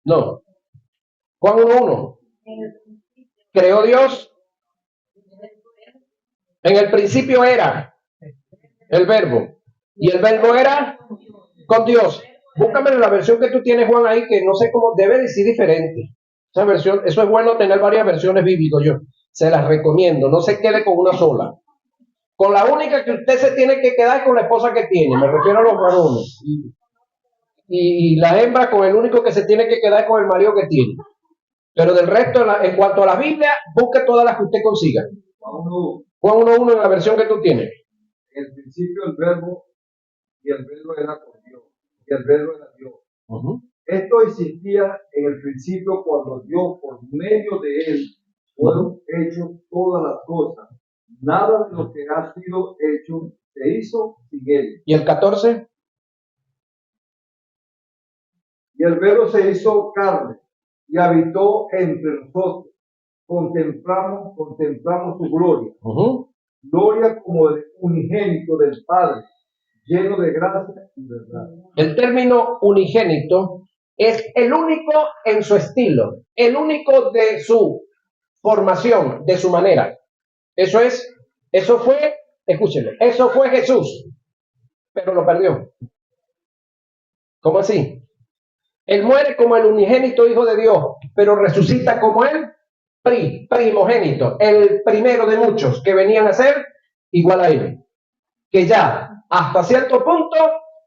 No. Juan 1:1. Creó Dios. En el principio era el verbo. Y el verbo era con Dios. Búscame la versión que tú tienes, Juan, ahí, que no sé cómo, debe decir diferente. Esa versión, eso es bueno tener varias versiones bíblicas, yo se las recomiendo, no se quede con una sola. Con la única que usted se tiene que quedar es con la esposa que tiene, me refiero a los varones. Y la hembra con el único que se tiene que quedar es con el marido que tiene. Pero del resto, en cuanto a la Biblia, busque todas las que usted consiga. Juan 1:1 en la versión que tú tienes. En el principio el verbo, y el verbo era con Dios, y el verbo era Dios. Esto existía en el principio cuando Dios, por medio de él, fueron hechas todas las cosas. Nada de lo que ha sido hecho se hizo sin él. ¿Y el 14? Y el verbo se hizo carne y habitó entre nosotros. Contemplamos su gloria. Gloria como de unigénito del Padre, lleno de gracia y verdad. El término unigénito es el único en su estilo, el único de su formación, de su manera. Eso fue, escúchenlo, eso fue Jesús, pero lo perdió. ¿Cómo así? Él muere como el unigénito Hijo de Dios, pero resucita como el primogénito, el primero de muchos que venían a ser igual a él. Que ya, hasta cierto punto,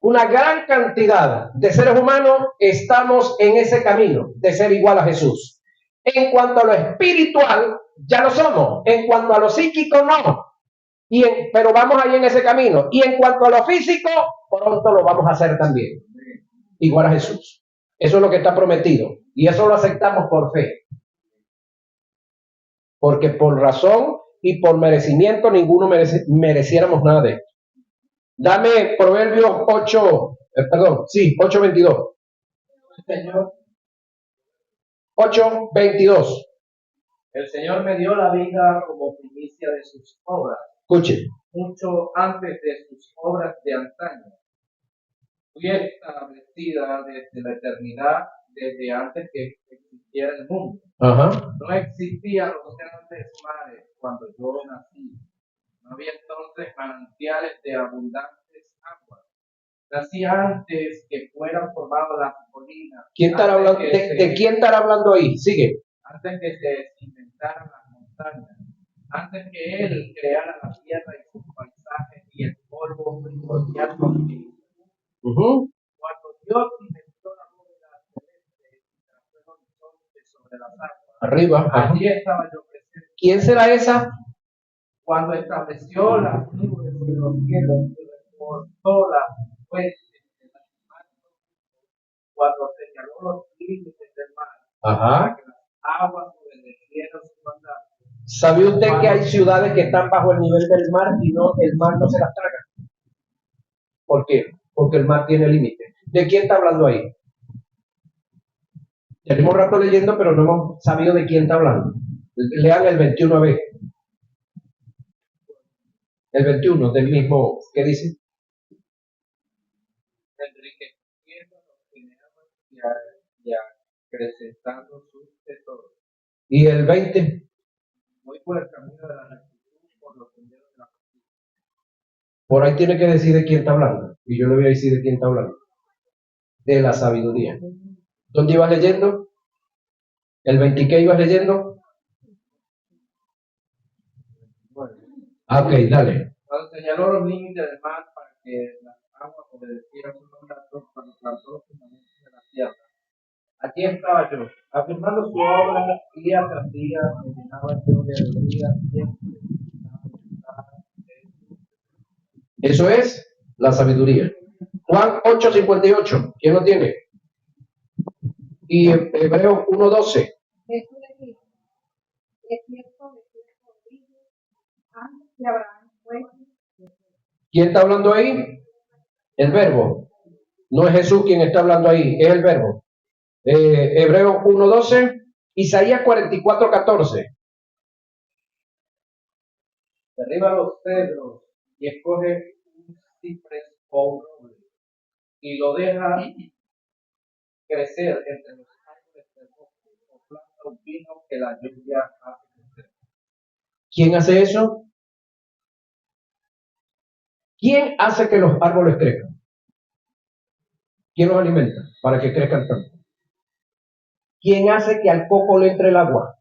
una gran cantidad de seres humanos estamos en ese camino de ser igual a Jesús. En cuanto a lo espiritual, ya lo somos. En cuanto a lo psíquico, no. Pero vamos ahí en ese camino. Y en cuanto a lo físico, pronto lo vamos a hacer también. Igual a Jesús. Eso es lo que está prometido. Y eso lo aceptamos por fe. Porque por razón y por merecimiento ninguno mereciéramos nada de esto. Dame Proverbios 8:22. Señor, 8:22. el Señor me dio la vida como primicia de sus obras, Escuche. mucho antes de sus obras de antaño. Fui establecida desde la eternidad, desde antes que existiera el mundo. No existían los grandes mares cuando yo nací. No había entonces manantiales de abundantes aguas. Nací antes que fueran formadas las colinas. ¿Quién estará hablando? ¿De quién estará hablando ahí? Sigue. Antes que se inventaran las montañas. Antes que él creara la tierra y sus paisajes y el polvo primordial. Cuando Dios inventó la bóveda celeste y trazó el horizonte sobre las aguas. Arriba. Allí estaba yo presente. ¿Quién será esa? Cuando estableció las nubes de los cielos y recortó las fuentes de las manos, cuando señaló los límites del mar, para que las aguas obedecieran su mandato. ¿Sabe usted que hay ciudades que están bajo el nivel del mar y el mar no se las traga? ¿Por qué? Porque el mar tiene límites. ¿De quién está hablando ahí? Tenemos rato leyendo, pero no hemos sabido de quién está hablando. Lean el 21 a ver. El 21 del mismo, ¿qué dice? Enriqueciendo los primeros y acrecentando sus tesoros. ¿Y el 20? Voy por el camino de la rectitud, por los senderos de la justicia. Por ahí tiene que decir de quién está hablando. Y yo le voy a decir de quién está hablando. De la sabiduría. ¿Dónde ibas leyendo? ¿El 20 qué ibas leyendo? Ok, dale. Cuando señaló los límites del mar para que las aguas obedecieran su mandato, cuando plantó los fundamentos de la tierra. Aquí estaba yo, afirmando su obra día tras día, me llenaba yo de alegría siempre. Eso es la sabiduría. Juan 8:58. ¿Quién lo tiene? Y Hebreos 1:12. Jesús le dijo, es cierto, me quiero contigo, antes que Abraham fue. ¿Quién está hablando ahí? El verbo. No es Jesús quien está hablando ahí, es el verbo. Hebreos 1:12, Isaías 44:14. derriba los cedros y escoge un ciprés o un roble y lo deja crecer entre los árboles del bosque o planta un pino que la lluvia hace crecer. ¿Quién hace eso? ¿Quién hace que los árboles crezcan? ¿Quién los alimenta para que crezcan tanto? ¿Quién hace que al coco le entre el agua?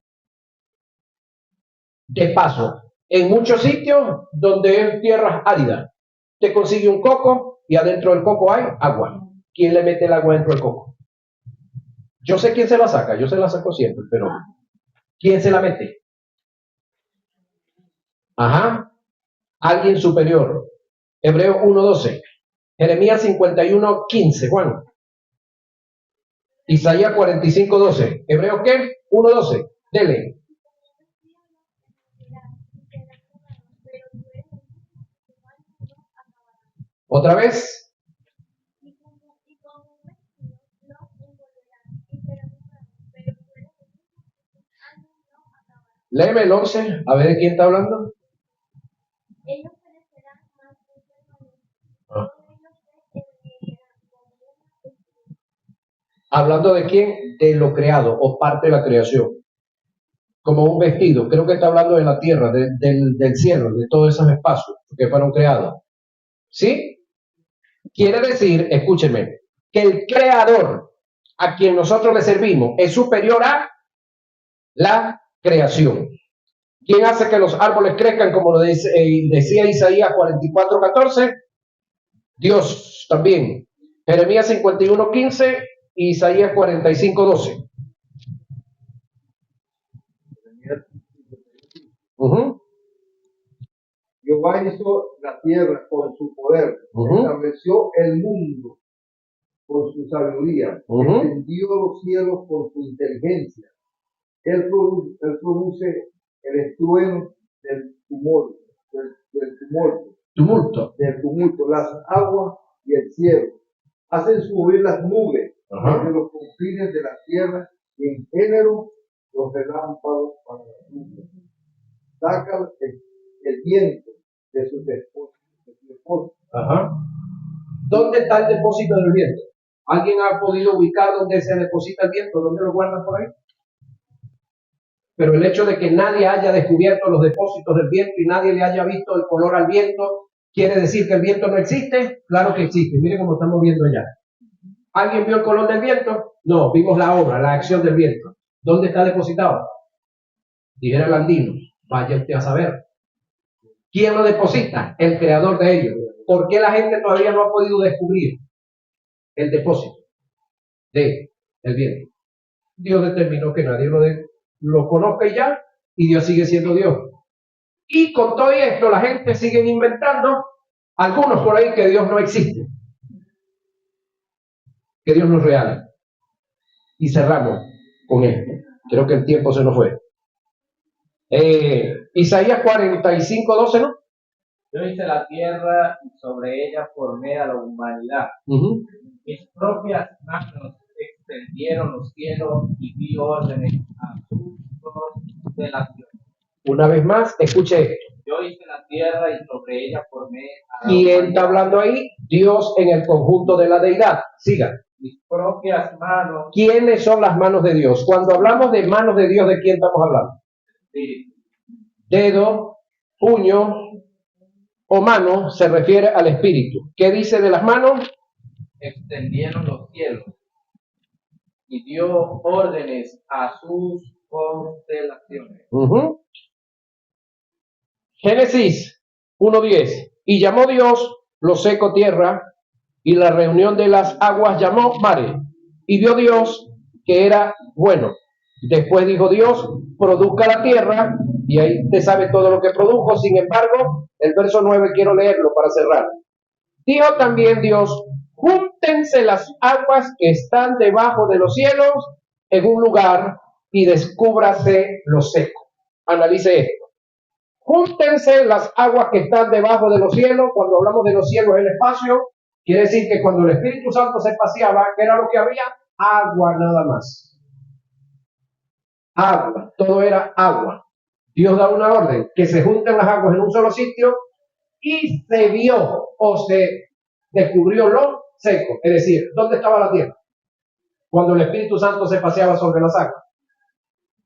De paso, en muchos sitios donde es tierras áridas, te consigue un coco y adentro del coco hay agua. ¿Quién le mete el agua dentro del coco? Yo sé quién se la saca, yo se la saco siempre, pero ¿quién se la mete? Ajá, alguien superior. Hebreos 1:12, Jeremías 51:15, Juan. Isaías 45:12, Hebreos ¿qué? 1:12, dele. Otra vez. Léeme el 11, a ver de quién está hablando. Ah. ¿Hablando de quién? De lo creado o parte de la creación. Como un vestido. Creo que está hablando de la tierra, del cielo, de todos esos espacios que fueron creados. ¿Sí? Quiere decir, escúcheme, que el creador a quien nosotros le servimos es superior a la creación. ¿Quién hace que los árboles crezcan como lo decía Isaías 44:14? Dios también. Jeremías 51:15 y Isaías 45:12. Jehová hizo la tierra con su poder, estableció el mundo con su sabiduría, extendió los cielos con su inteligencia. Él produce el estruendo del tumulto, del tumulto, las aguas y el cielo. Hacen subir las nubes desde los confines de la tierra y en género los relámpagos para la lluvia. Saca el viento de sus depósitos. ¿Dónde está el depósito del viento? ¿Alguien ha podido ubicar dónde se deposita el viento? ¿Dónde lo guardan por ahí? Pero el hecho de que nadie haya descubierto los depósitos del viento y nadie le haya visto el color al viento, ¿quiere decir que el viento no existe? Claro que existe. Miren cómo estamos viendo allá. ¿Alguien vio el color del viento? No, vimos la obra, la acción del viento. ¿Dónde está depositado? Dijera el andino, vaya usted a saber. ¿Quién lo deposita? El creador de ellos. ¿Por qué la gente todavía no ha podido descubrir el depósito del viento? Dios determinó que nadie lo conozca y ya, y Dios sigue siendo Dios. Y con todo esto la gente sigue inventando, algunos por ahí, que Dios no existe, que Dios no es real. Y cerramos con esto. Creo que el tiempo se nos fue. Isaías 45:12, ¿no? Yo hice la tierra y sobre ella formé a la humanidad. Mis propias manos extendieron los cielos y di órdenes a sus constelaciones. Una vez más, escuche esto. Yo hice la tierra y sobre ella formé a la ¿Quién humanidad. está hablando ahí? Dios en el conjunto de la deidad. Siga. Mis propias manos. ¿Quiénes son las manos de Dios? Cuando hablamos de manos de Dios, ¿de quién estamos hablando? Sí. Dedo, puño o mano se refiere al espíritu. ¿Qué dice de las manos? Extendieron los cielos y dio órdenes a sus constelaciones. Génesis 1:10. Y llamó Dios lo seco tierra, y la reunión de las aguas llamó mares. Y vio Dios que era bueno. Después dijo Dios, produzca la tierra, y ahí usted sabe todo lo que produjo. Sin embargo, el verso 9 quiero leerlo para cerrar. Dijo también Dios, júntense las aguas que están debajo de los cielos en un lugar y descúbrase lo seco. Analice esto. Júntense las aguas que están debajo de los cielos. Cuando hablamos de los cielos en el espacio, quiere decir que cuando el Espíritu Santo se paseaba, ¿qué era lo que había? Agua nada más. Agua, todo era agua. Dios da una orden, que se junten las aguas en un solo sitio y se vio o se descubrió lo seco. Es decir, ¿dónde estaba la tierra? Cuando el Espíritu Santo se paseaba sobre las aguas.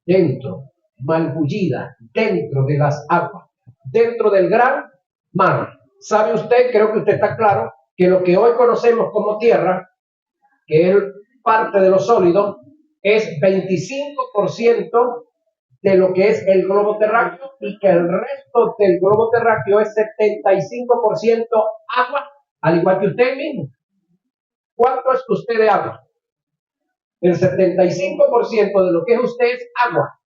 Dentro, malbullida, dentro de las aguas, dentro del gran mar. ¿Sabe usted? Creo que usted está claro que lo que hoy conocemos como tierra, que es parte de lo sólido, es 25% de lo que es el globo terráqueo y que el resto del globo terráqueo es 75% agua, al igual que usted mismo. ¿Cuánto es usted de agua? El 75% de lo que es usted es agua.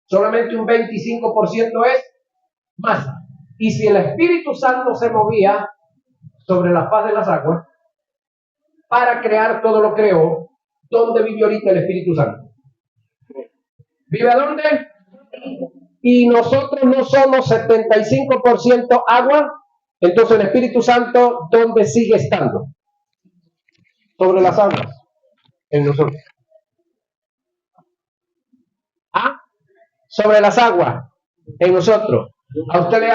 Solamente un 25% es masa. Y si el Espíritu Santo se movía sobre la faz de las aguas para crear todo lo creó, ¿dónde vive ahorita el Espíritu Santo? ¿Vive dónde? Y nosotros no somos 75% agua, entonces el Espíritu Santo, ¿dónde sigue estando? Sobre las aguas, en nosotros. ¿Ah? Sobre las aguas, en nosotros. A usted le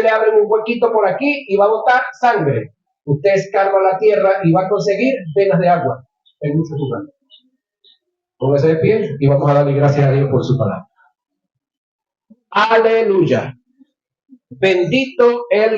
abren un huequito por aquí y va a botar sangre. Usted escarba la tierra y va a conseguir venas de agua en muchos lugares. Póngase de pie y vamos a darle gracias a Dios por su palabra. Aleluya. Bendito el